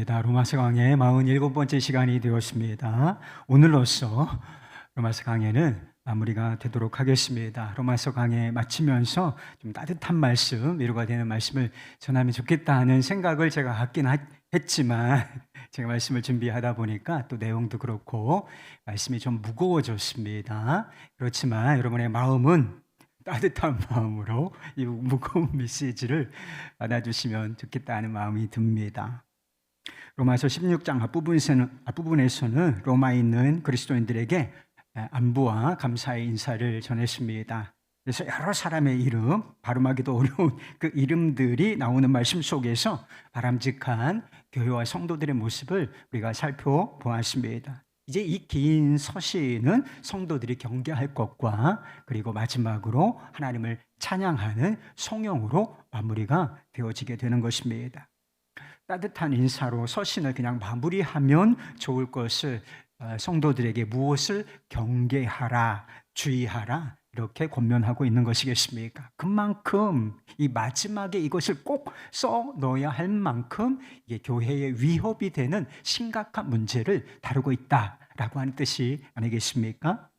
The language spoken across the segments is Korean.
로마서 강해 47번째 시간이 되었습니다. 오늘로써 로마서 강해는 마무리가 되도록 하겠습니다. 로마서 강해 마치면서 좀 따뜻한 말씀, 위로가 되는 말씀을 전하면 좋겠다 하는 생각을 제가 갖긴 했지만 제가 말씀을 준비하다 보니까 또 내용도 그렇고 말씀이 좀 무거워졌습니다. 그렇지만 여러분의 마음은 따뜻한 마음으로 이 무거운 메시지를 받아주시면 좋겠다 하는 마음이 듭니다. 로마서 16장 앞부분에서는 로마에 있는 그리스도인들에게 안부와 감사의 인사를 전했습니다. 그래서 여러 사람의 이름, 발음하기도 어려운 그 이름들이 나오는 말씀 속에서 바람직한 교회와 성도들의 모습을 우리가 살펴보았습니다. 이제 이 긴 서신은 성도들이 경계할 것과 그리고 마지막으로 하나님을 찬양하는 성령으로 마무리가 되어지게 되는 것입니다. 따뜻한 인사로 서신을 그냥 마무리하면 좋을 것을 성도들에게 무엇을 경계하라, 주의하라 이렇게 권면하고 있는 것이겠습니까? 그만큼 이 마지막에 이것을 꼭 써 넣어야 할 만큼 이게 교회의 위협이 되는 심각한 문제를 다루고 있다라고 하는 뜻이 아니겠습니까?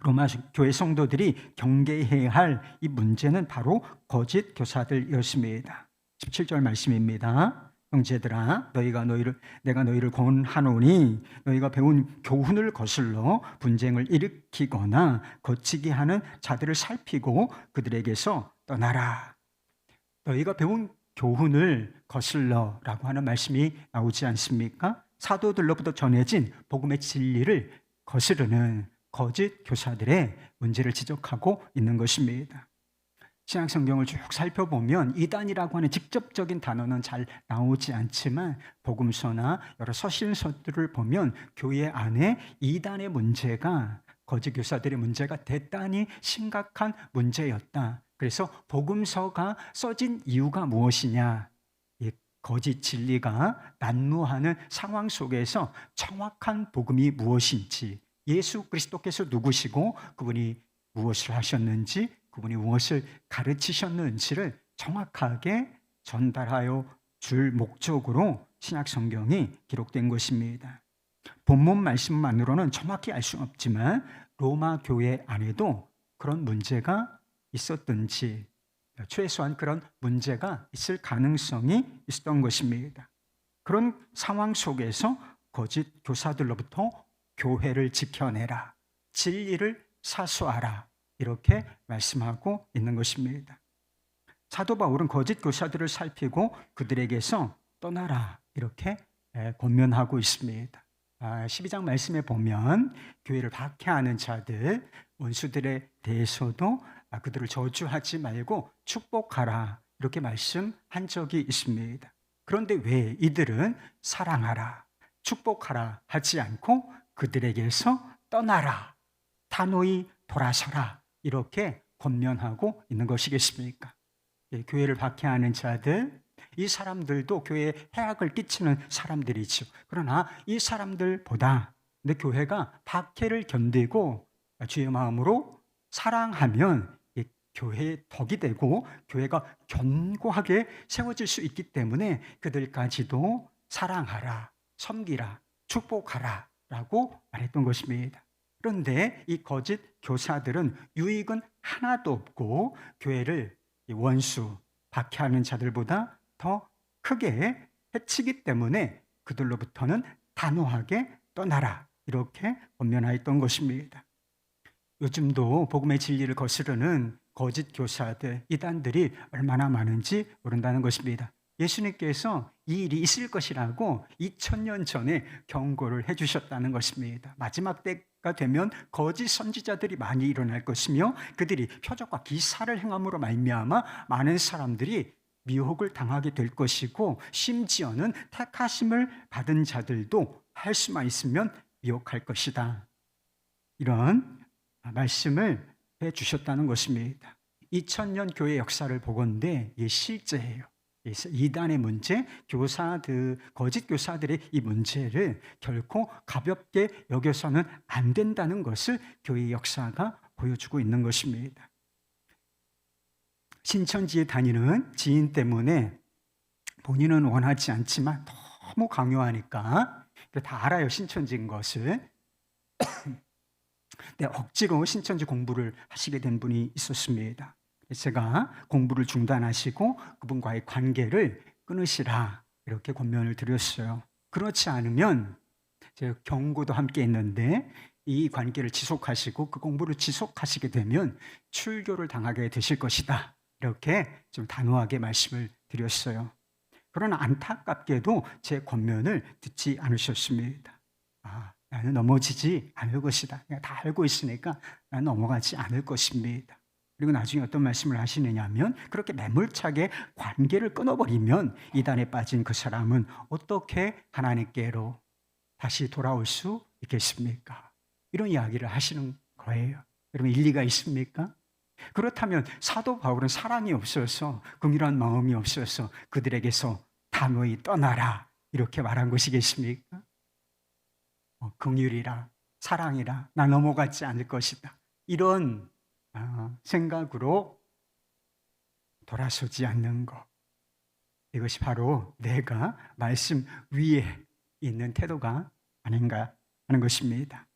로마 교회 성도들이 경계해야 할 이 문제는 바로 거짓 교사들이었습니다. 17절 말씀입니다. 형제들아, 내가 너희를 권하노니 너희가 배운 교훈을 거슬러 분쟁을 일으키거나 거치게 하는 자들을 살피고 그들에게서 떠나라. 너희가 배운 교훈을 거슬러라고 하는 말씀이 나오지 않습니까? 사도들로부터 전해진 복음의 진리를 거스르는 거짓 교사들의 문제를 지적하고 있는 것입니다. 신약 성경을 쭉 살펴보면 이단이라고 하는 직접적인 단어는 잘 나오지 않지만 복음서나 여러 서신서들을 보면 교회 안에 이단의 문제가 거짓 교사들의 문제가 대단히 심각한 문제였다. 그래서 복음서가 써진 이유가 무엇이냐? 이 거짓 진리가 난무하는 상황 속에서 정확한 복음이 무엇인지, 예수 그리스도께서 누구시고 그분이 무엇을 하셨는지, 그분이 무엇을 가르치셨는지를 정확하게 전달하여 줄 목적으로 신약 성경이 기록된 것입니다. 본문 말씀만으로는 정확히 알 수는 없지만 로마 교회 안에도 그런 문제가 있었든지 최소한 그런 문제가 있을 가능성이 있었던 것입니다. 그런 상황 속에서 거짓 교사들로부터 교회를 지켜내라, 진리를 사수하라 이렇게 말씀하고 있는 것입니다. 사도 바울은 거짓 교사들을 살피고 그들에게서 떠나라 이렇게 권면하고 있습니다. 12장 말씀에 보면 교회를 박해하는 자들, 원수들에 대해서도 그들을 저주하지 말고 축복하라 이렇게 말씀한 적이 있습니다. 그런데 왜 이들은 사랑하라, 축복하라 하지 않고 그들에게서 떠나라, 단호히 돌아서라 이렇게 권면하고 있는 것이겠습니까? 교회를 박해하는 자들, 이 사람들도 교회에 해악을 끼치는 사람들이죠. 그러나 이 사람들보다 내 교회가 박해를 견디고 주의 마음으로 사랑하면 교회의 덕이 되고 교회가 견고하게 세워질 수 있기 때문에 그들까지도 사랑하라, 섬기라, 축복하라 라고 말했던 것입니다. 그런데 이 거짓 교사들은 유익은 하나도 없고 교회를 원수, 박해하는 자들보다 더 크게 해치기 때문에 그들로부터는 단호하게 떠나라 이렇게 권면하였던 것입니다. 요즘도 복음의 진리를 거스르는 거짓 교사들, 이단들이 얼마나 많은지 모른다는 것입니다. 예수님께서 이 일이 있을 것이라고 2000년 전에 경고를 해주셨다는 것입니다. 마지막 때가 되면 거짓 선지자들이 많이 일어날 것이며 그들이 표적과 기사를 행함으로 말미암아 많은 사람들이 미혹을 당하게 될 것이고 심지어는 택하심을 받은 자들도 할 수만 있으면 미혹할 것이다. 이런 말씀을 해주셨다는 것입니다. 2000년 교회 역사를 보건대 이게 실제예요. 이단의 문제, 거짓 교사들의 이 문제를 결코 가볍게 여겨서는 안 된다는 것을 교회의 역사가 보여주고 있는 것입니다. 신천지에 다니는 지인 때문에 본인은 원하지 않지만 너무 강요하니까 다 알아요, 신천지인 것을. 네, 억지로 신천지 공부를 하시게 된 분이 있었습니다. 그래서 제가 공부를 중단하시고 그분과의 관계를 끊으시라 이렇게 권면을 드렸어요. 그렇지 않으면 제가 경고도 함께 했는데 이 관계를 지속하시고 그 공부를 지속하시게 되면 출교를 당하게 되실 것이다. 이렇게 좀 단호하게 말씀을 드렸어요. 그러나 안타깝게도 제 권면을 듣지 않으셨습니다. 나는 넘어지지 않을 것이다. 내가 다 알고 있으니까 나는 넘어가지 않을 것입니다. 그리고 나중에 어떤 말씀을 하시느냐 하면 그렇게 매몰차게 관계를 끊어버리면 이단에 빠진 그 사람은 어떻게 하나님께로 다시 돌아올 수 있겠습니까? 이런 이야기를 하시는 거예요. 여러분, 일리가 있습니까? 그렇다면 사도 바울은 사랑이 없어서, 긍휼한 마음이 없어서 그들에게서 단호히 떠나라 이렇게 말한 것이겠습니까? 긍휼이라 사랑이라 나 넘어가지 않을 것이다, 이런 생각으로 돌아서지 않는 것, 이것이 바로 내가 말씀 위에 있는 태도가 아닌가 하는 것입니다.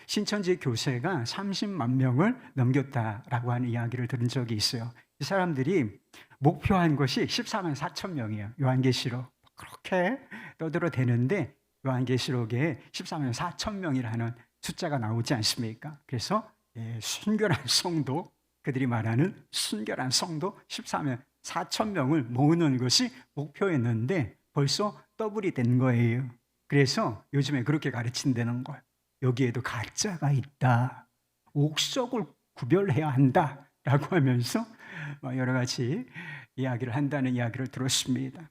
신천지 교세가 30만 명을 넘겼다라고 하는 이야기를 들은 적이 있어요. 이 사람들이 목표한 것이 14만 4천 명이에요. 요한계시록 그렇게 떠들어대는데 요한계시록에 14만 4천 명이라는 숫자가 나오지 않습니까? 그래서 순결한 성도, 그들이 말하는 순결한 성도 14만 4천 명을 모으는 것이 목표였는데 벌써 더블이 된 거예요. 그래서 요즘에 그렇게 가르친다는 거예요. 여기에도 가짜가 있다, 옥석을 구별해야 한다 라고 하면서 여러 가지 이야기를 한다는 이야기를 들었습니다.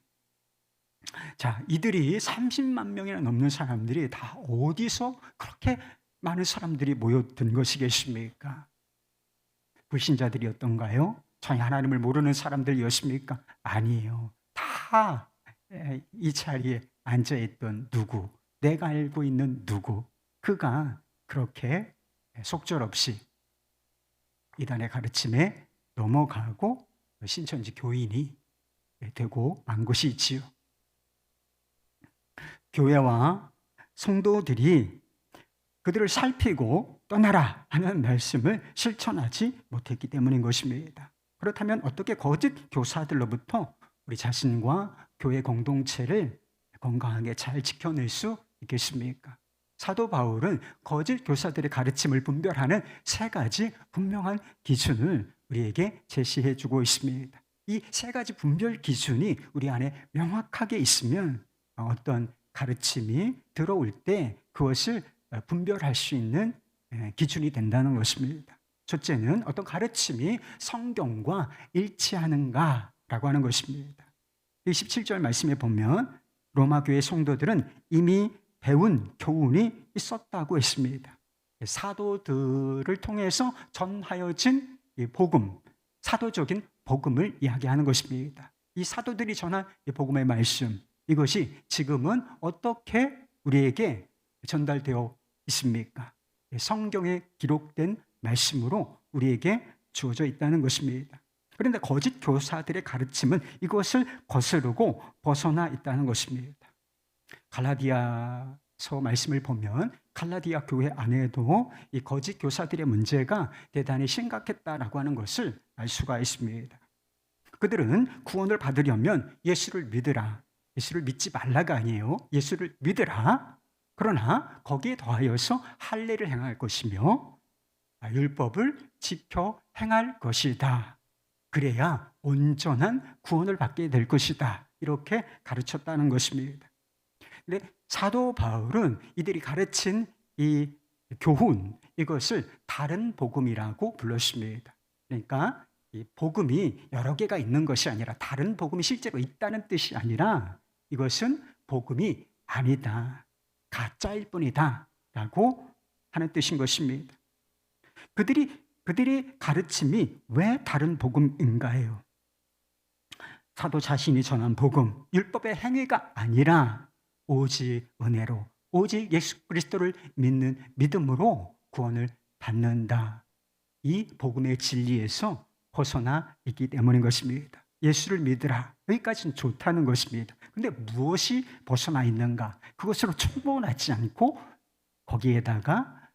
자, 이들이 30만 명이나 넘는 사람들이 다 어디서 그렇게 많은 사람들이 모여든 것이겠습니까? 불신자들이었던가요? 전혀 하나님을 모르는 사람들이었습니까? 아니에요. 다 이 자리에 앉아있던 누구, 내가 알고 있는 누구, 그가 그렇게 속절없이 이단의 가르침에 넘어가고 신천지 교인이 되고 만 것이지요. 교회와 성도들이 그들을 살피고 떠나라 하는 말씀을 실천하지 못했기 때문인 것입니다. 그렇다면 어떻게 거짓 교사들로부터 우리 자신과 교회 공동체를 건강하게 잘 지켜낼 수 있겠습니까? 사도 바울은 거짓 교사들의 가르침을 분별하는 3가지 분명한 기준을 우리에게 제시해 주고 있습니다. 이 3가지 분별 기준이 우리 안에 명확하게 있으면 어떤 가르침이 들어올 때 그것을 분별할 수 있는 기준이 된다는 것입니다. 첫째는 어떤 가르침이 성경과 일치하는가라고 하는 것입니다. 이 17절 말씀에 보면 로마 교회 성도들은 이미 배운 교훈이 있었다고 했습니다. 사도들을 통해서 전하여진 이 복음, 사도적인 복음을 이야기하는 것입니다. 이 사도들이 전한 이 복음의 말씀, 이것이 지금은 어떻게 우리에게 전달되어 있습니까? 성경에 기록된 말씀으로 우리에게 주어져 있다는 것입니다. 그런데 거짓 교사들의 가르침은 이것을 거스르고 벗어나 있다는 것입니다. 갈라디아서 말씀을 보면 갈라디아 교회 안에도 이 거짓 교사들의 문제가 대단히 심각했다라고 하는 것을 알 수가 있습니다. 그들은 구원을 받으려면 예수를 믿으라, 예수를 믿지 말라가 아니에요. 예수를 믿으라. 그러나 거기에 더하여서 할례를 행할 것이며 율법을 지켜 행할 것이다. 그래야 온전한 구원을 받게 될 것이다. 이렇게 가르쳤다는 것입니다. 근데 사도 바울은 이들이 가르친 이 교훈, 이것을 다른 복음이라고 불렀습니다. 그러니까 이 복음이 여러 개가 있는 것이 아니라, 다른 복음이 실제로 있다는 뜻이 아니라 이것은 복음이 아니다, 가짜일 뿐이다 라고 하는 뜻인 것입니다. 그들의 가르침이 왜 다른 복음인가요? 사도 자신이 전한 복음, 율법의 행위가 아니라 오직 은혜로, 오직 예수 그리스도를 믿는 믿음으로 구원을 받는다, 이 복음의 진리에서 벗어나 있기 때문인 것입니다. 예수를 믿으라. 여기까지는 좋다는 것입니다. 근데 무엇이 벗어나 있는가? 그것으로 충분하지 않고 거기에다가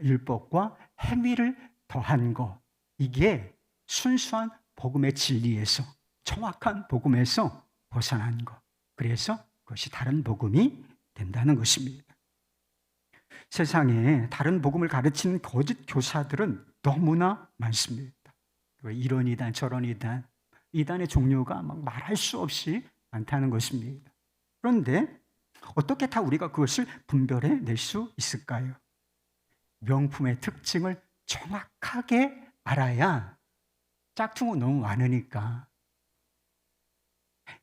율법과 행위를 더한 것. 이게 순수한 복음의 진리에서, 정확한 복음에서 벗어난 것. 그래서 그것이 다른 복음이 된다는 것입니다. 세상에 다른 복음을 가르치는 거짓 교사들은 너무나 많습니다. 이런 이단 저런 이단, 이단의 종류가 막 말할 수 없이 많다는 것입니다. 그런데 어떻게 다 우리가 그것을 분별해 낼 수 있을까요? 명품의 특징을 정확하게 알아야, 짝퉁은 너무 많으니까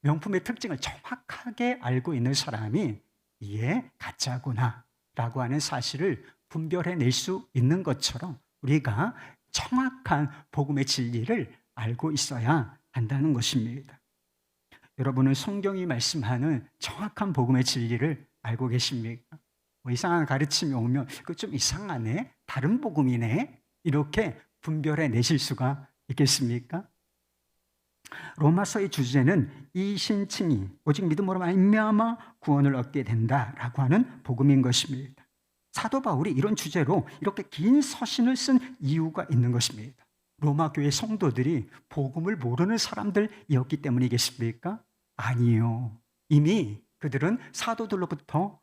명품의 특징을 정확하게 알고 있는 사람이 이게 가짜구나 라고 하는 사실을 분별해낼 수 있는 것처럼 우리가 정확한 복음의 진리를 알고 있어야 한다는 것입니다. 여러분은 성경이 말씀하는 정확한 복음의 진리를 알고 계십니까? 뭐 이상한 가르침이 오면 그거 좀 이상하네, 다른 복음이네, 이렇게 분별해내실 수가 있겠습니까? 로마서의 주제는 이 신칭이 오직 믿음으로 말미암아 구원을 얻게 된다라고 하는 복음인 것입니다. 사도 바울이 이런 주제로 이렇게 긴 서신을 쓴 이유가 있는 것입니다. 로마 교회 성도들이 복음을 모르는 사람들이었기 때문이겠습니까? 아니요. 이미 그들은 사도들로부터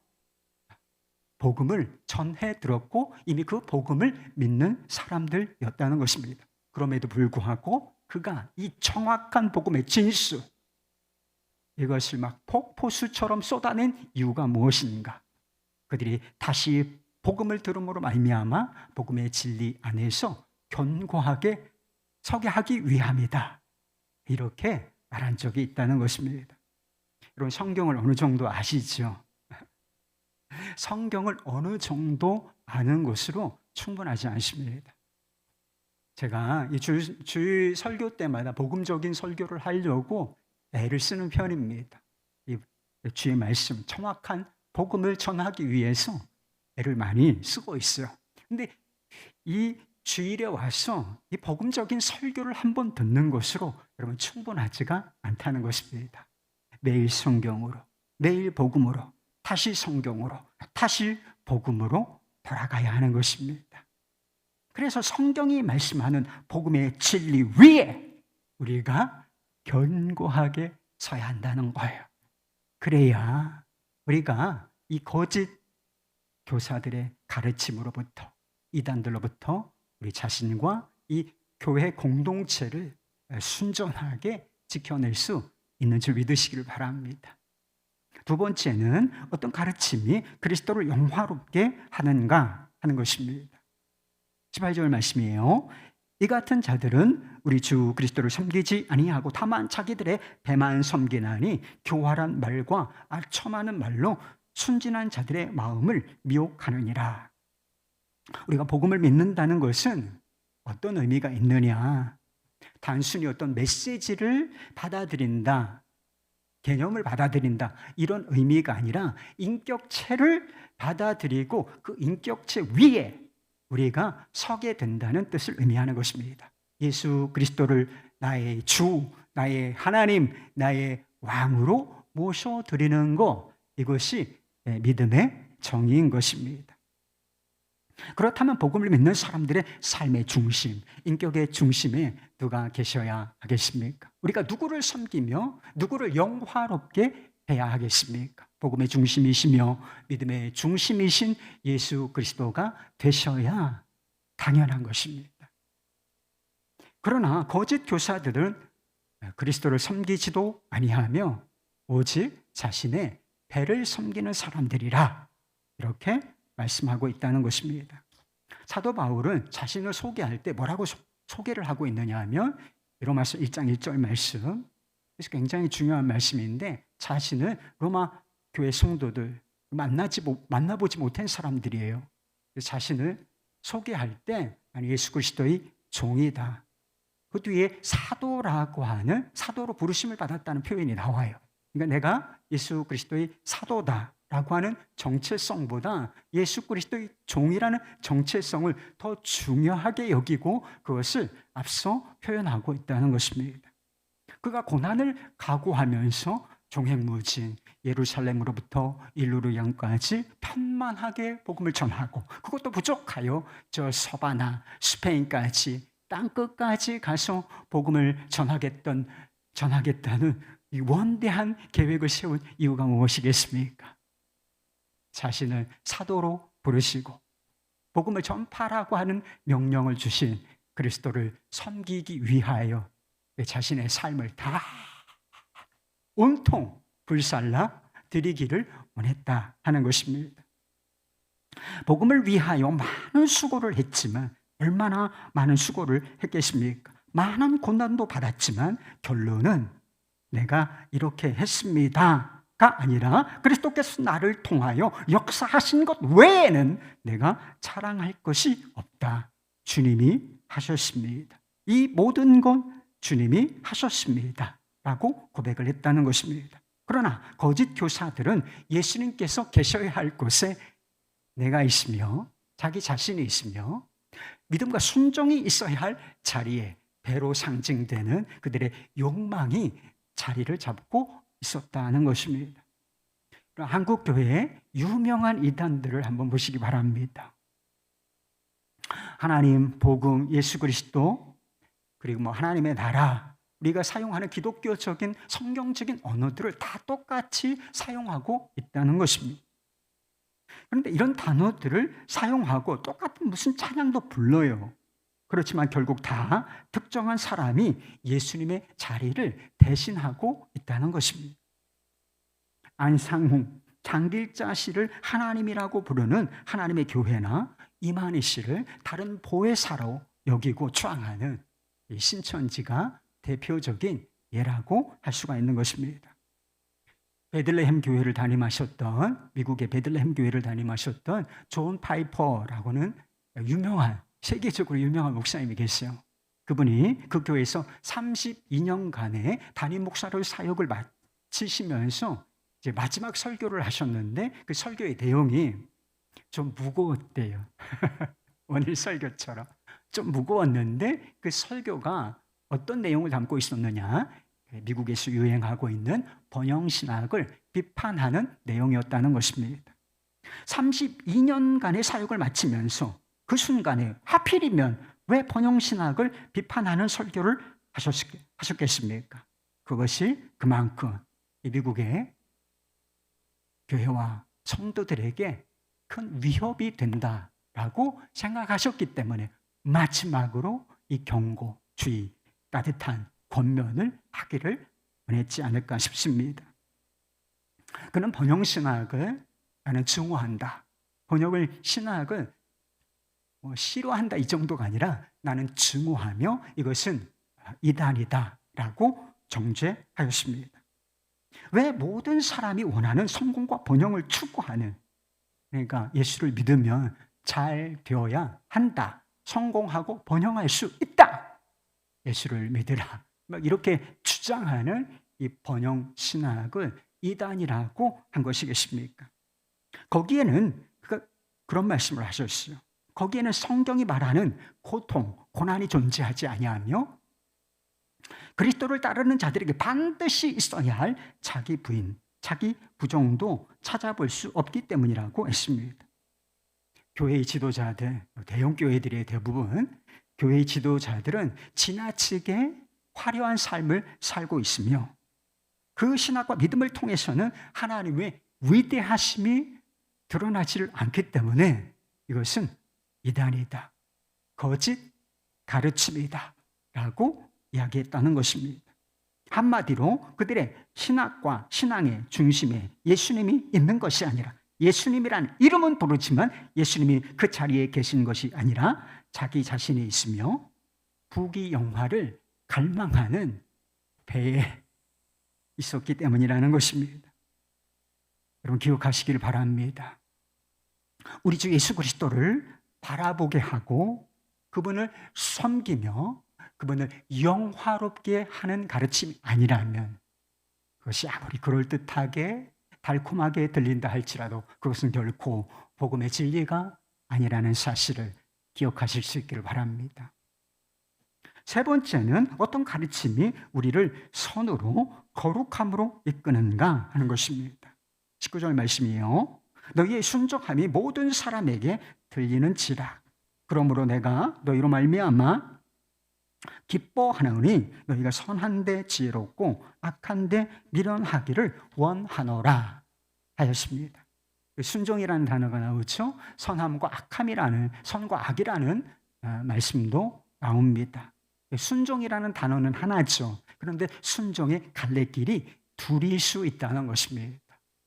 복음을 전해 들었고 이미 그 복음을 믿는 사람들이었다는 것입니다. 그럼에도 불구하고 그가 이 정확한 복음의 진수, 이것을 막 폭포수처럼 쏟아낸 이유가 무엇인가? 그들이 다시 복음을 들음으로 말미암아 복음의 진리 안에서 견고하게 서게 하기 위함이다. 이렇게 말한 적이 있다는 것입니다. 여러분, 성경을 어느 정도 아시죠? 성경을 어느 정도 아는 것으로 충분하지 않습니다. 제가 이 주일 설교 때마다 복음적인 설교를 하려고 애를 쓰는 편입니다. 이 주의 말씀, 정확한 복음을 전하기 위해서 애를 많이 쓰고 있어요. 근데 이 주일에 와서 이 복음적인 설교를 한번 듣는 것으로 여러분 충분하지가 않다는 것입니다. 매일 성경으로, 매일 복음으로, 다시 성경으로, 다시 복음으로 돌아가야 하는 것입니다. 그래서 성경이 말씀하는 복음의 진리 위에 우리가 견고하게 서야 한다는 거예요. 그래야 우리가 이 거짓 교사들의 가르침으로부터, 이단들로부터 우리 자신과 이 교회 공동체를 순전하게 지켜낼 수 있는 줄 믿으시기를 바랍니다. 두 번째는 어떤 가르침이 그리스도를 영화롭게 하는가 하는 것입니다. 18절 말씀이에요. 이 같은 자들은 우리 주 그리스도를 섬기지 아니하고 다만 자기들의 배만 섬기나니 교활한 말과 아첨하는 말로 순진한 자들의 마음을 미혹하느니라. 우리가 복음을 믿는다는 것은 어떤 의미가 있느냐? 단순히 어떤 메시지를 받아들인다, 개념을 받아들인다, 이런 의미가 아니라 인격체를 받아들이고 그 인격체 위에 우리가 서게 된다는 뜻을 의미하는 것입니다. 예수 그리스도를 나의 주, 나의 하나님, 나의 왕으로 모셔드리는 것, 이것이 믿음의 정의인 것입니다. 그렇다면 복음을 믿는 사람들의 삶의 중심, 인격의 중심에 누가 계셔야 하겠습니까? 우리가 누구를 섬기며 누구를 영화롭게 해야 하겠습니까? 복음의 중심이시며 믿음의 중심이신 예수 그리스도가 되셔야 당연한 것입니다. 그러나 거짓 교사들은 그리스도를 섬기지도 아니하며 오직 자신의 배를 섬기는 사람들이라, 이렇게 말씀하고 있다는 것입니다. 사도 바울은 자신을 소개할 때 뭐라고 소개를 하고 있느냐 하면 로마서 1장 1절 말씀, 그래서 굉장히 중요한 말씀인데 자신을 로마 교회 성도들, 만나보지 못한 사람들이에요. 자신을 소개할 때 예수 그리스도의 종이다. 그 뒤에 사도라고 하는, 사도로 부르심을 받았다는 표현이 나와요. 그러니까 내가 예수 그리스도의 사도다라고 하는 정체성보다 예수 그리스도의 종이라는 정체성을 더 중요하게 여기고 그것을 앞서 표현하고 있다는 것입니다. 그가 고난을 각오하면서 종횡무진 예루살렘으로부터 일루르양까지 편만하게 복음을 전하고, 그것도 부족하여 저 서바나 스페인까지 땅끝까지 가서 복음을 전하겠다는 이 원대한 계획을 세운 이유가 무엇이겠습니까? 자신을 사도로 부르시고 복음을 전파라고 하는 명령을 주신 그리스도를 섬기기 위하여 자신의 삶을 다 온통 불살라 드리기를 원했다 하는 것입니다. 복음을 위하여 많은 수고를 했지만, 얼마나 많은 수고를 했겠습니까? 많은 고난도 받았지만 결론은 내가 이렇게 했습니다가 아니라 그리스도께서 나를 통하여 역사하신 것 외에는 내가 자랑할 것이 없다. 주님이 하셨습니다. 이 모든 건 주님이 하셨습니다 라고 고백을 했다는 것입니다. 그러나 거짓 교사들은 예수님께서 계셔야 할 곳에 내가 있으며 자기 자신이 있으며 믿음과 순종이 있어야 할 자리에 배로 상징되는 그들의 욕망이 자리를 잡고 있었다는 것입니다. 한국 교회의 유명한 이단들을 한번 보시기 바랍니다. 하나님, 복음, 예수 그리스도, 그리고 하나님의 나라, 우리가 사용하는 기독교적인 성경적인 언어들을 다 똑같이 사용하고 있다는 것입니다. 그런데 이런 단어들을 사용하고 똑같은 무슨 찬양도 불러요. 그렇지만 결국 다 특정한 사람이 예수님의 자리를 대신하고 있다는 것입니다. 안상홍, 장길자 씨를 하나님이라고 부르는 하나님의 교회나 이만희 씨를 다른 보혜사로 여기고 추앙하는 이 신천지가 대표적인 예라고 할 수가 있는 것입니다. 베들레헴 교회를 담임하셨던, 미국의 베들레헴 교회를 담임하셨던 존 파이퍼라고는 유명한, 세계적으로 유명한 목사님이 계세요. 그분이 그 교회에서 32년간의 담임 목사로 사역을 마치시면서 이제 마지막 설교를 하셨는데 그 설교의 내용이 좀 무거웠대요. 오늘 설교처럼 좀 무거웠는데 그 설교가 어떤 내용을 담고 있었느냐, 미국에서 유행하고 있는 번영신학을 비판하는 내용이었다는 것입니다. 32년간의 사역을 마치면서 그 순간에 하필이면 왜 번영신학을 비판하는 설교를 하셨겠습니까? 그것이 그만큼 이 미국의 교회와 성도들에게 큰 위협이 된다라고 생각하셨기 때문에 마지막으로 이 경고, 주의, 따뜻한 권면을 하기를 원했지 않을까 싶습니다. 그는 번영신학을 나는 증오한다. 번영신학을 싫어한다 이 정도가 아니라 나는 증오하며 이것은 이단이다라고 정죄하였습니다. 왜 모든 사람이 원하는 성공과 번영을 추구하는, 그러니까 예수를 믿으면 잘 되어야 한다, 성공하고 번영할 수 있다, 예수를 믿으라, 막 이렇게 주장하는 이 번영 신학을 이단이라고 한 것이겠습니까? 거기에는 그런 말씀을 하셨어요. 거기에는 성경이 말하는 고통, 고난이 존재하지 아니하며 그리스도를 따르는 자들에게 반드시 있어야 할 자기 부인, 자기 부정도 찾아볼 수 없기 때문이라고 했습니다. 교회의 지도자들, 대형 교회들의 대부분 교회의 지도자들은 지나치게 화려한 삶을 살고 있으며 그 신학과 믿음을 통해서는 하나님의 위대하심이 드러나지를 않기 때문에 이것은 이단이다, 거짓 가르침이다 라고 이야기했다는 것입니다. 한마디로 그들의 신학과 신앙의 중심에 예수님이 있는 것이 아니라, 예수님이란 이름은 부르지만 예수님이 그 자리에 계신 것이 아니라 자기 자신이 있으며 부귀영화를 갈망하는 배에 있었기 때문이라는 것입니다. 여러분 기억하시길 바랍니다. 우리 주 예수 그리스도를 바라보게 하고 그분을 섬기며 그분을 영화롭게 하는 가르침이 아니라면, 그것이 아무리 그럴듯하게 달콤하게 들린다 할지라도 그것은 결코 복음의 진리가 아니라는 사실을 기억하실 수 있기를 바랍니다. 세 번째는 어떤 가르침이 우리를 선으로 거룩함으로 이끄는가 하는 것입니다. 19절 말씀이요. 너희의 순종함이 모든 사람에게 들리는지라. 그러므로 내가 너희로 말미암아 기뻐하노니 너희가 선한데 지혜롭고 악한데 미련하기를 원하노라 하였습니다. 순종이라는 단어가 나오죠. 선함과 악함이라는, 선과 악이라는 말씀도 나옵니다. 순종이라는 단어는 하나죠. 그런데 순종의 갈래길이 둘일 수 있다는 것입니다.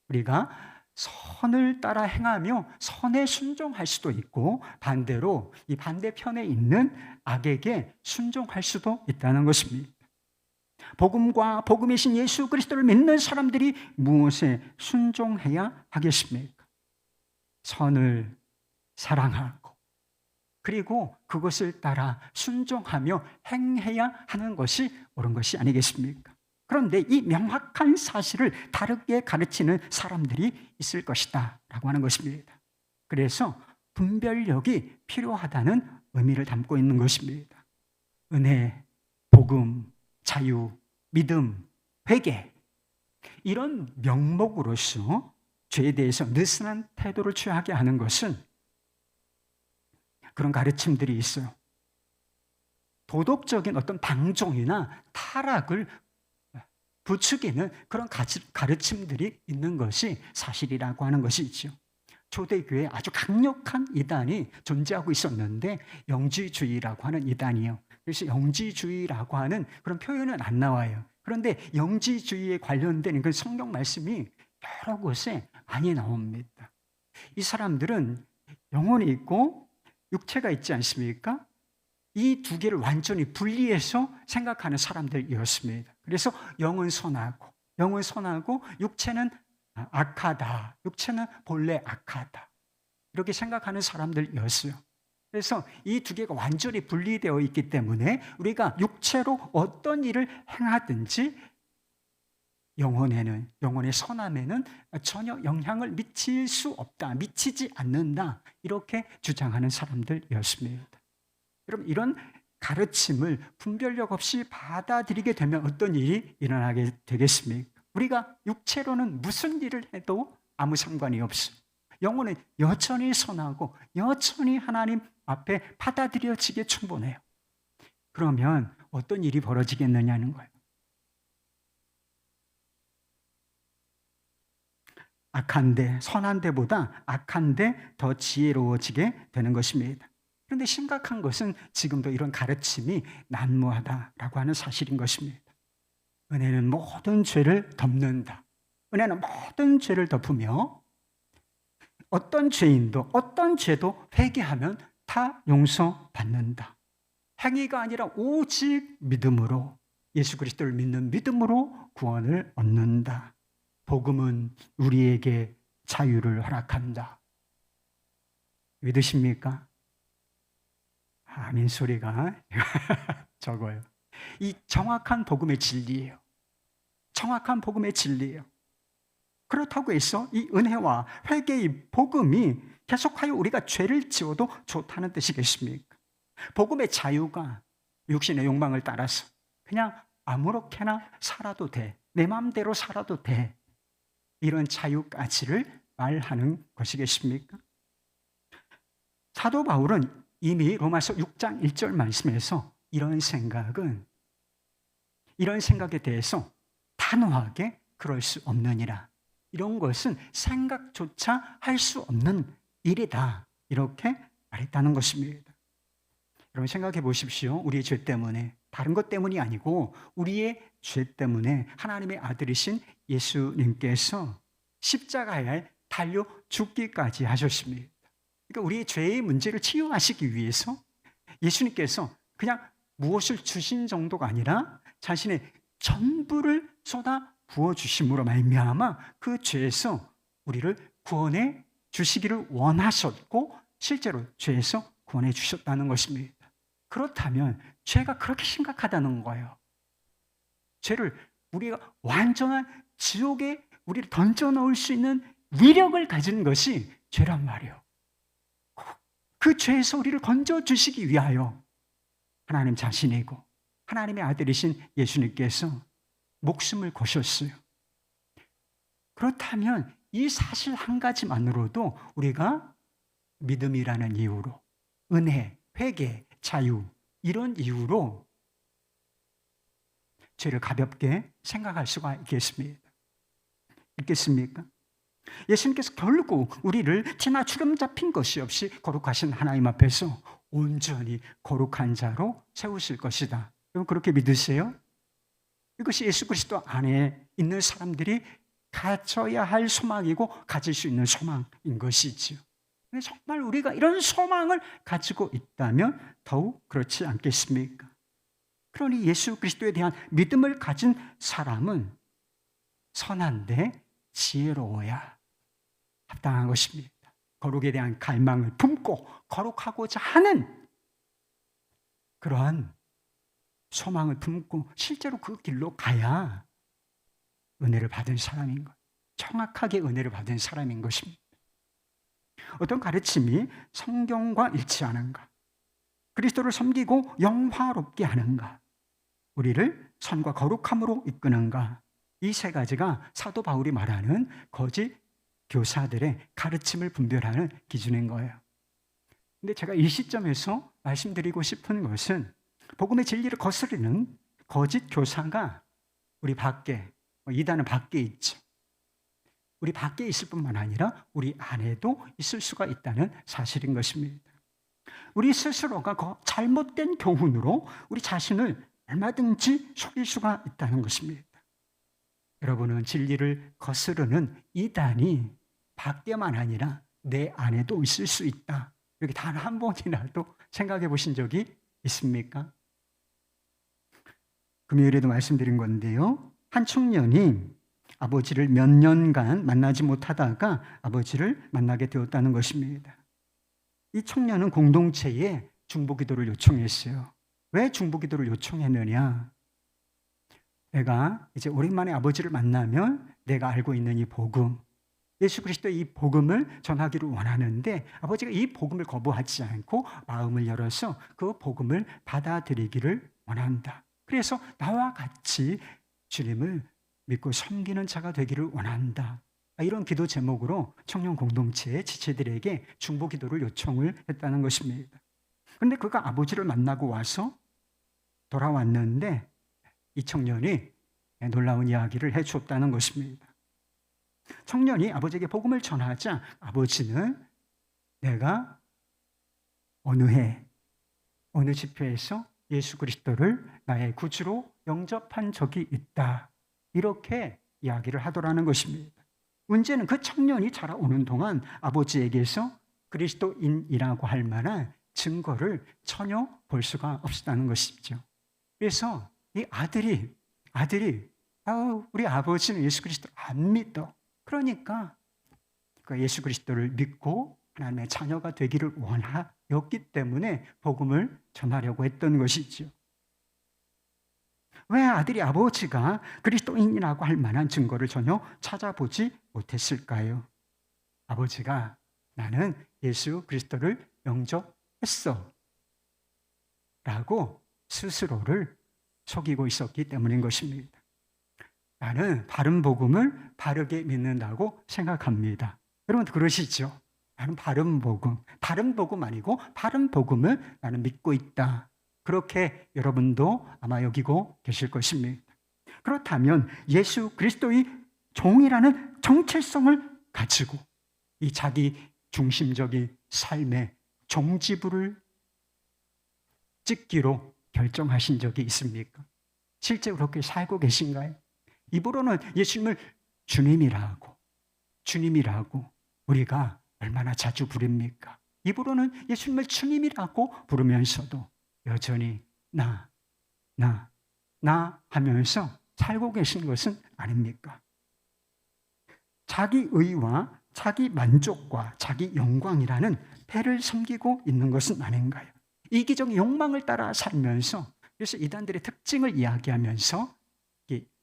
우리가 선을 따라 행하며 선에 순종할 수도 있고, 반대로 이 반대편에 있는 악에게 순종할 수도 있다는 것입니다. 복음과 복음이신 예수 그리스도를 믿는 사람들이 무엇에 순종해야 하겠습니까? 선을 사랑하고 그리고 그것을 따라 순종하며 행해야 하는 것이 옳은 것이 아니겠습니까? 그런데 이 명확한 사실을 다르게 가르치는 사람들이 있을 것이다 라고 하는 것입니다. 그래서 분별력이 필요하다는 의미를 담고 있는 것입니다. 은혜, 복음, 자유, 믿음, 회개, 이런 명목으로서 죄에 대해서 느슨한 태도를 취하게 하는 것은 그런 가르침들이 있어요. 도덕적인 어떤 방종이나 타락을 부추기는 그런 가르침들이 있는 것이 사실이라고 하는 것이죠. 초대교회에 아주 강력한 이단이 존재하고 있었는데 영지주의라고 하는 이단이요. 그래서 영지주의라고 하는 그런 표현은 안 나와요. 그런데 영지주의에 관련된 그 성경 말씀이 여러 곳에 많이 나옵니다. 이 사람들은 영혼이 있고 육체가 있지 않습니까? 이 두 개를 완전히 분리해서 생각하는 사람들이었습니다. 그래서 영은 선하고 육체는 악하다. 육체는 본래 악하다. 이렇게 생각하는 사람들이었어요. 그래서 이 두 개가 완전히 분리되어 있기 때문에 우리가 육체로 어떤 일을 행하든지 영혼의 선함에는 전혀 영향을 미칠 수 없다. 미치지 않는다. 이렇게 주장하는 사람들이었습니다. 여러분, 이런 가르침을 분별력 없이 받아들이게 되면 어떤 일이 일어나게 되겠습니까? 우리가 육체로는 무슨 일을 해도 아무 상관이 없어요. 영혼은 여전히 선하고 여전히 하나님 앞에 받아들여지게 충분해요. 그러면 어떤 일이 벌어지겠느냐는 거예요. 선한 데보다 악한 데 더 지혜로워지게 되는 것입니다. 그런데 심각한 것은 지금도 이런 가르침이 난무하다라고 하는 사실인 것입니다. 은혜는 모든 죄를 덮는다. 은혜는 모든 죄를 덮으며 어떤 죄인도 어떤 죄도 회개하면 다 용서받는다. 행위가 아니라 오직 믿음으로, 예수 그리스도를 믿는 믿음으로 구원을 얻는다. 복음은 우리에게 자유를 허락한다. 믿으십니까? 아멘 소리가 적어요. 이 정확한 복음의 진리예요. 정확한 복음의 진리예요. 그렇다고 해서 이 은혜와 회개의 복음이 계속하여 우리가 죄를 지어도 좋다는 뜻이겠습니까? 복음의 자유가 육신의 욕망을 따라서 그냥 아무렇게나 살아도 돼. 내 마음대로 살아도 돼. 이런 자유까지를 말하는 것이겠습니까? 사도 바울은 이미 로마서 6장 1절 말씀에서 이런 생각에 대해서 단호하게 그럴 수 없느니라. 이런 것은 생각조차 할 수 없는 일이다. 이렇게 말했다는 것입니다. 여러분 생각해 보십시오. 우리의 죄 때문에, 다른 것 때문이 아니고 우리의 죄 때문에 하나님의 아들이신 예수님께서 십자가에 달려 죽기까지 하셨습니다. 그러니까 우리의 죄의 문제를 치유하시기 위해서 예수님께서 그냥 무엇을 주신 정도가 아니라 자신의 전부를 쏟아 부어주심으로 말미암아 그 죄에서 우리를 구원해 주시기를 원하셨고 실제로 죄에서 구원해 주셨다는 것입니다. 그렇다면 죄가 그렇게 심각하다는 거예요. 죄를 우리가 완전한 지옥에 우리를 던져넣을 수 있는 위력을 가진 것이 죄란 말이에요. 그 죄에서 우리를 건져주시기 위하여 하나님 자신이고 하나님의 아들이신 예수님께서 목숨을 거셨어요. 그렇다면 이 사실 한 가지만으로도 우리가 믿음이라는 이유로, 은혜, 회개, 자유, 이런 이유로 죄를 가볍게 생각할 수가 있겠습니까? 예수님께서 결국 우리를 티나 주름 잡힌 것이 없이 거룩하신 하나님 앞에서 온전히 거룩한 자로 세우실 것이다. 여러분 그렇게 믿으세요? 이것이 예수 그리스도 안에 있는 사람들이 가져야 할 소망이고 가질 수 있는 소망인 것이지요. 정말 우리가 이런 소망을 가지고 있다면 더욱 그렇지 않겠습니까? 그러니 예수 그리스도에 대한 믿음을 가진 사람은 선한데 지혜로워야 합당한 것입니다. 거룩에 대한 갈망을 품고 거룩하고자 하는 그러한 소망을 품고 실제로 그 길로 가야 은혜를 받은 사람인 것, 정확하게 은혜를 받은 사람인 것입니다. 어떤 가르침이 성경과 일치하는가, 그리스도를 섬기고 영화롭게 하는가, 우리를 선과 거룩함으로 이끄는가, 이 세 가지가 사도 바울이 말하는 거짓 교사들의 가르침을 분별하는 기준인 거예요. 근데 제가 이 시점에서 말씀드리고 싶은 것은 복음의 진리를 거스르는 거짓 교사가 우리 밖에, 이단은 밖에 있죠. 우리 밖에 있을 뿐만 아니라 우리 안에도 있을 수가 있다는 사실인 것입니다. 우리 스스로가 그 잘못된 교훈으로 우리 자신을 얼마든지 속일 수가 있다는 것입니다. 여러분은 진리를 거스르는 이단이 밖에만 아니라 내 안에도 있을 수 있다. 이렇게 단 한 번이라도 생각해 보신 적이 있습니까? 금요일에도 말씀드린 건데요. 한 청년이 아버지를 몇 년간 만나지 못하다가 아버지를 만나게 되었다는 것입니다. 이 청년은 공동체에 중보기도를 요청했어요. 왜 중보기도를 요청했느냐? 내가 이제 오랜만에 아버지를 만나면 내가 알고 있는 이 복음, 예수 그리스도의 이 복음을 전하기를 원하는데 아버지가 이 복음을 거부하지 않고 마음을 열어서 그 복음을 받아들이기를 원한다. 그래서 나와 같이 주님을 믿고 섬기는 자가 되기를 원한다. 이런 기도 제목으로 청년 공동체의 지체들에게 중보 기도를 요청을 했다는 것입니다. 그런데 그가 아버지를 만나고 와서 돌아왔는데 이 청년이 놀라운 이야기를 해주었다는 것입니다. 청년이 아버지에게 복음을 전하자 아버지는 내가 어느 해, 어느 집회에서 예수 그리스도를 나의 구주로 영접한 적이 있다. 이렇게 이야기를 하더라는 것입니다. 문제는 그 청년이 자라오는 동안 아버지에게서 그리스도인이라고 할 만한 증거를 전혀 볼 수가 없었다는 것이죠. 그래서 이 아들이 우리 아버지는 예수 그리스도를 안 믿어. 그러니까 예수 그리스도를 믿고 하나님의 자녀가 되기를 원하였기 때문에 복음을 전하려고 했던 것이죠. 왜 아들이 아버지가 그리스도인이라고 할 만한 증거를 전혀 찾아보지 못했을까요? 아버지가 나는 예수 그리스도를 영접했어 라고 스스로를 속이고 있었기 때문인 것입니다. 나는 바른 복음을 바르게 믿는다고 생각합니다. 여러분 그러시죠? 나는 바른 복음, 다른 복음 아니고 바른 복음을 나는 믿고 있다. 그렇게 여러분도 아마 여기고 계실 것입니다. 그렇다면 예수 그리스도의 종이라는 정체성을 가지고 이 자기 중심적인 삶의 종지부를 찍기로 결정하신 적이 있습니까? 실제 그렇게 살고 계신가요? 입으로는 예수님을 주님이라고 우리가 얼마나 자주 부릅니까? 입으로는 예수님을 주님이라고 부르면서도 여전히 나 하면서 살고 계신 것은 아닙니까? 자기 의와 자기 만족과 자기 영광이라는 배를 섬기고 있는 것은 아닌가요? 이기적인 욕망을 따라 살면서 그래서 이단들의 특징을 이야기하면서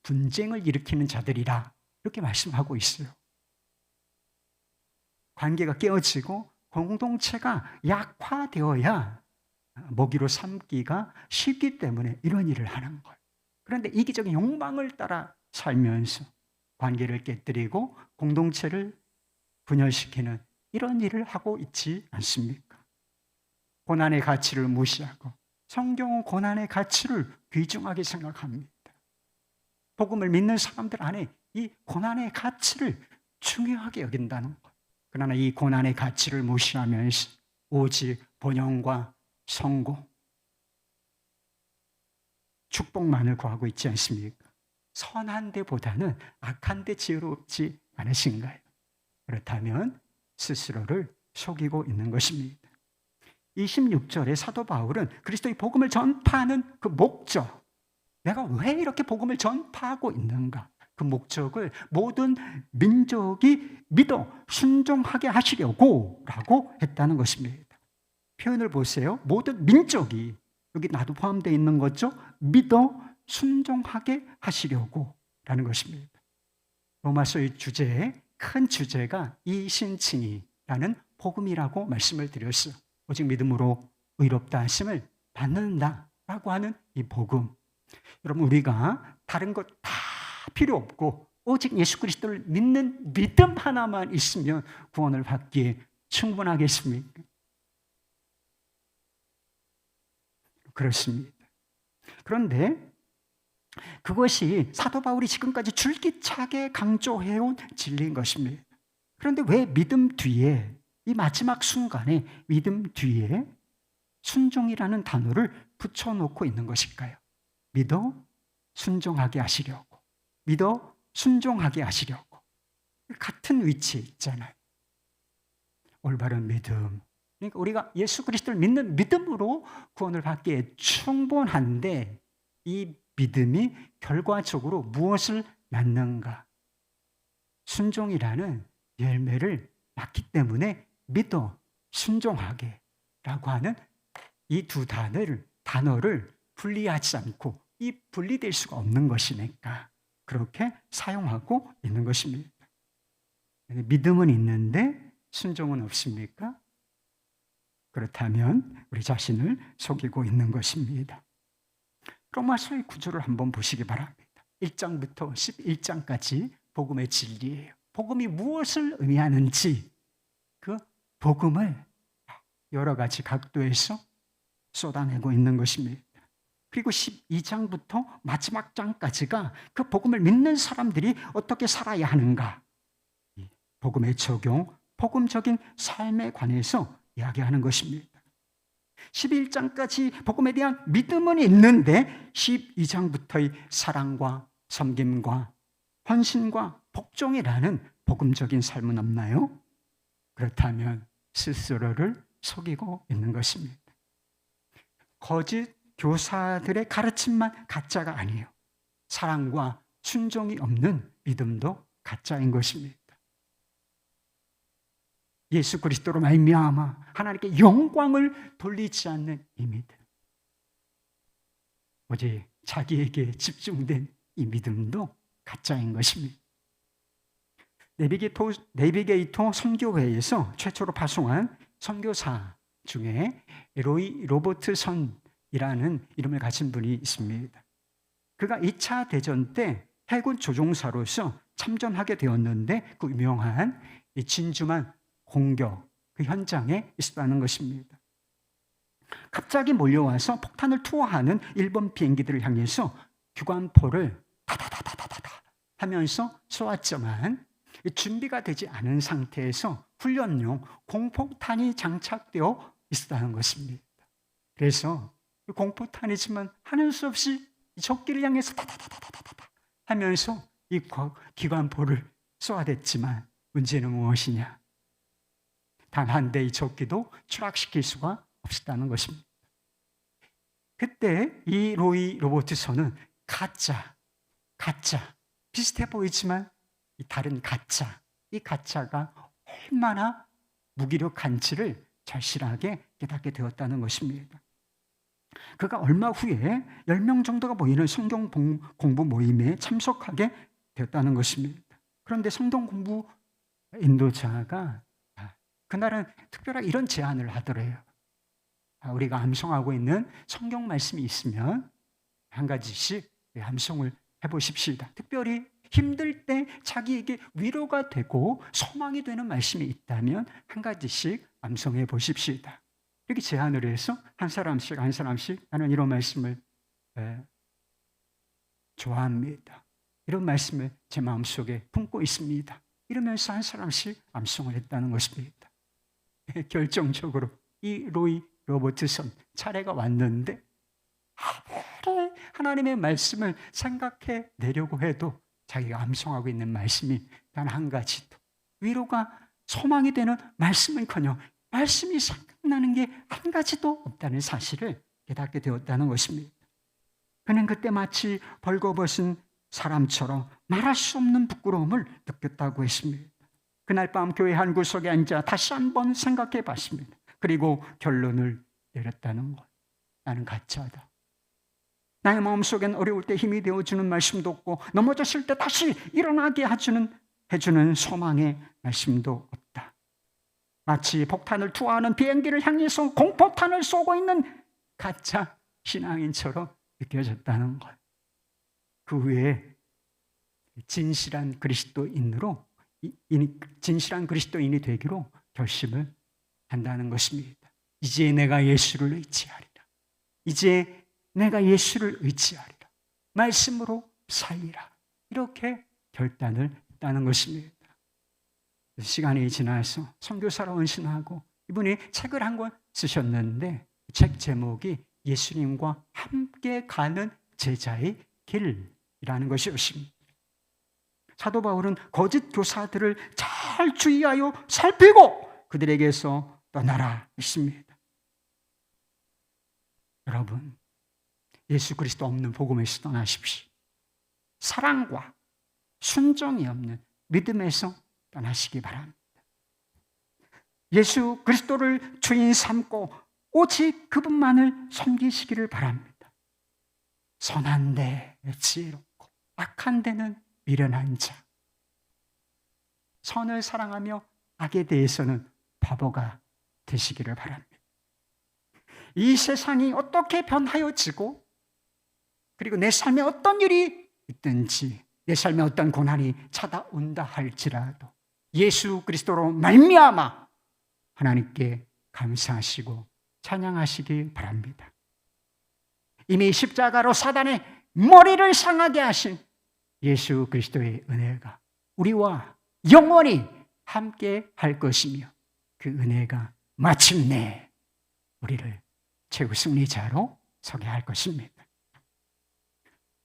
분쟁을 일으키는 자들이라 이렇게 말씀하고 있어요. 관계가 깨어지고 공동체가 약화되어야 먹이로 삼기가 쉽기 때문에 이런 일을 하는 거예요. 그런데 이기적인 욕망을 따라 살면서 관계를 깨뜨리고 공동체를 분열시키는 이런 일을 하고 있지 않습니까? 고난의 가치를 무시하고 성경은 고난의 가치를 귀중하게 생각합니다. 복음을 믿는 사람들 안에 이 고난의 가치를 중요하게 여긴다는 것. 그러나 이 고난의 가치를 무시하면서 오직 번영과 성공, 축복만을 구하고 있지 않습니까? 선한 데보다는 악한 데 지혜롭지 않으신가요? 그렇다면 스스로를 속이고 있는 것입니다. 26절에 사도 바울은 그리스도의 복음을 전파하는 그 목적, 내가 왜 이렇게 복음을 전파하고 있는가? 그 목적을 모든 민족이 믿어 순종하게 하시려고 라고 했다는 것입니다. 표현을 보세요. 모든 민족이, 여기 나도 포함되어 있는 거죠. 믿어 순종하게 하시려고 라는 것입니다. 로마서의 큰 주제가 이신칭이라는 복음이라고 말씀을 드렸어요. 오직 믿음으로 의롭다 하심을 받는다라고 하는 이 복음. 여러분, 우리가 다른 것 다 필요 없고 오직 예수 그리스도를 믿는 믿음 하나만 있으면 구원을 받기에 충분하겠습니까? 그렇습니다. 그런데 그것이 사도 바울이 지금까지 줄기차게 강조해온 진리인 것입니다. 그런데 왜 믿음 뒤에, 이 마지막 순간에 믿음 뒤에 순종이라는 단어를 붙여놓고 있는 것일까요? 믿어 순종하게 하시려고, 믿어 순종하게 하시려고. 같은 위치에 있잖아요. 올바른 믿음. 그러니까 우리가 예수 그리스도를 믿는 믿음으로 구원을 받기에 충분한데 이 믿음이 결과적으로 무엇을 낳는가? 순종이라는 열매를 낳기 때문에 믿어 순종하게 라고 하는 이 두 단어를 분리하지 않고 이 분리될 수가 없는 것이니까 그렇게 사용하고 있는 것입니다. 믿음은 있는데 순종은 없습니까? 그렇다면 우리 자신을 속이고 있는 것입니다. 로마서의 구조를 한번 보시기 바랍니다. 1장부터 11장까지 복음의 진리예요. 복음이 무엇을 의미하는지 그 복음을 여러 가지 각도에서 쏟아내고 있는 것입니다. 그리고 12장부터 마지막 장까지가 그 복음을 믿는 사람들이 어떻게 살아야 하는가, 복음의 적용, 복음적인 삶에 관해서 이야기하는 것입니다. 11장까지 복음에 대한 믿음은 있는데 12장부터의 사랑과 섬김과 헌신과 복종이라는 복음적인 삶은 없나요? 그렇다면 스스로를 속이고 있는 것입니다. 거짓 교사들의 가르침만 가짜가 아니에요. 사랑과 순종이 없는 믿음도 가짜인 것입니다. 예수 그리스도로 말미암아 하나님께 영광을 돌리지 않는 이 믿음, 오직 자기에게 집중된 이 믿음도 가짜인 것입니다. 내비게이터 선교회에서 최초로 파송한 선교사 중에 로이 로버트선이라는 이름을 가진 분이 있습니다. 그가 2차 대전 때 해군 조종사로서 참전하게 되었는데 그 유명한 이 진주만 공격, 그 현장에 있었다는 것입니다. 갑자기 몰려와서 폭탄을 투하하는 일본 비행기들을 향해서 기관포를 다다다다다다 하면서 쏘았지만 준비가 되지 않은 상태에서 훈련용 공폭탄이 장착되어 있었다는 것입니다. 그래서 공폭탄이지만 하는 수 없이 적기를 향해서 다다다다다다 하면서 이 기관포를 쏘아댔지만 문제는 무엇이냐? 단 한 대의 적기도 추락시킬 수가 없었다는 것입니다. 그때 이 로이 로버트선은 가짜, 비슷해 보이지만 이 다른 가짜, 이 가짜가 얼마나 무기력한지를 절실하게 깨닫게 되었다는 것입니다. 그가 얼마 후에 10명 정도가 모이는 성경 공부 모임에 참석하게 되었다는 것입니다. 그런데 성경 공부 인도자가 그날은 특별하게 이런 제안을 하더래요. 우리가 암송하고 있는 성경 말씀이 있으면 한 가지씩 암송을 해보십시다. 특별히 힘들 때 자기에게 위로가 되고 소망이 되는 말씀이 있다면 한 가지씩 암송해 보십시다. 이렇게 제안을 해서 한 사람씩 나는 이런 말씀을 좋아합니다. 이런 말씀을 제 마음속에 품고 있습니다. 이러면서 한 사람씩 암송을 했다는 것입니다. 결정적으로 이 로이 로버트son 차례가 왔는데 아무리 하나님의 말씀을 생각해 내려고 해도 자기가 암송하고 있는 말씀이 단 한 가지도 위로가 소망이 되는 말씀은커녕 말씀이 생각나는 게 한 가지도 없다는 사실을 깨닫게 되었다는 것입니다. 그는 그때 마치 벌거벗은 사람처럼 말할 수 없는 부끄러움을 느꼈다고 했습니다. 그날 밤 교회 한 구석에 앉아 다시 한번 생각해 봤습니다. 그리고 결론을 내렸다는 것. 나는 가짜다. 나의 마음속엔 어려울 때 힘이 되어주는 말씀도 없고 넘어졌을 때 다시 일어나게 해주는 소망의 말씀도 없다. 마치 폭탄을 투하하는 비행기를 향해서 공포탄을 쏘고 있는 가짜 신앙인처럼 느껴졌다는 것. 그 후에 진실한 그리스도인이 되기로 결심을 한다는 것입니다. 이제 내가 예수를 의지하리라. 이제 내가 예수를 의지하리라. 말씀으로 살리라. 이렇게 결단을 했다는 것입니다. 시간이 지나서 선교사로 헌신하고 이분이 책을 한 권 쓰셨는데 책 제목이 예수님과 함께 가는 제자의 길이라는 것이었습니다. 사도 바울은 거짓 교사들을 잘 주의하여 살피고 그들에게서 떠나라 했습니다. 여러분, 예수 그리스도 없는 복음에서 떠나십시오. 사랑과 순종이 없는 믿음에서 떠나시기 바랍니다. 예수 그리스도를 주인 삼고 오직 그분만을 섬기시기를 바랍니다. 선한 데 지혜롭고 악한 데는 미련한 자. 선을 사랑하며 악에 대해서는 바보가 되시기를 바랍니다. 이 세상이 어떻게 변하여지고 그리고 내 삶에 어떤 일이 있든지 내 삶에 어떤 고난이 찾아온다 할지라도 예수 그리스도로 말미암아 하나님께 감사하시고 찬양하시기 바랍니다. 이미 십자가로 사단의 머리를 상하게 하신 예수 그리스도의 은혜가 우리와 영원히 함께 할 것이며 그 은혜가 마침내 우리를 최후 승리자로 서게 할 것입니다.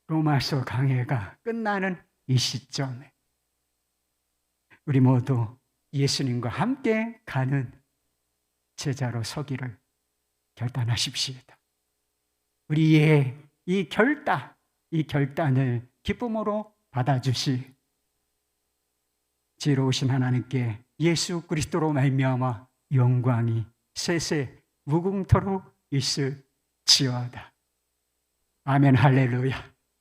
로마서 강해가 끝나는 이 시점에 우리 모두 예수님과 함께 가는 제자로 서기를 결단하십시다. 우리의 이 결단을 기쁨으로 받아주시 지혜로우신 하나님께 예수 그리스도로 말미암아 영광이 세세 무궁토록 있을지어다. 아멘 할렐루야.